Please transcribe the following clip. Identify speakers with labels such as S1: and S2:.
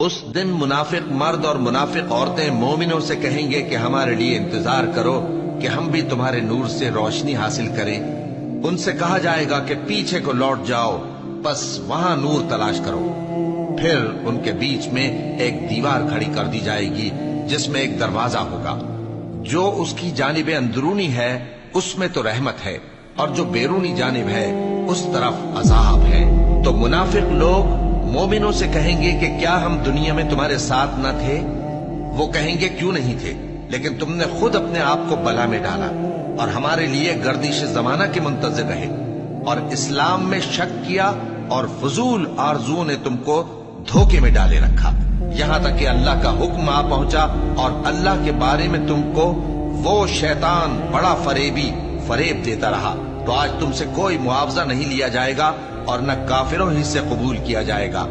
S1: اس دن منافق مرد اور منافق عورتیں مومنوں سے کہیں گے کہ ہمارے لیے انتظار کرو کہ ہم بھی تمہارے نور سے روشنی حاصل کریں۔ ان سے کہا جائے گا کہ پیچھے کو لوٹ جاؤ، بس وہاں نور تلاش کرو۔ پھر ان کے بیچ میں ایک دیوار کھڑی کر دی جائے گی جس میں ایک دروازہ ہوگا، جو اس کی جانب اندرونی ہے اس میں تو رحمت ہے، اور جو بیرونی جانب ہے اس طرف عذاب ہے۔ تو منافق لوگ مومنوں سے کہیں گے کہ کیا ہم دنیا میں تمہارے ساتھ نہ تھے؟ وہ کہیں گے کیوں نہیں تھے، لیکن تم نے خود اپنے آپ کو بلا میں ڈالا اور ہمارے لیے گردش زمانہ کے منتظر رہے، اور اسلام میں شک کیا، اور فضول آرزوؤں نے تم کو دھوکے میں ڈالے رکھا، یہاں تک کہ اللہ کا حکم آ پہنچا اور اللہ کے بارے میں تم کو وہ شیطان بڑا فریب دیتا رہا۔ تو آج تم سے کوئی معاوضہ نہیں لیا جائے گا اور نہ کافروں ہی سے قبول کیا جائے گا۔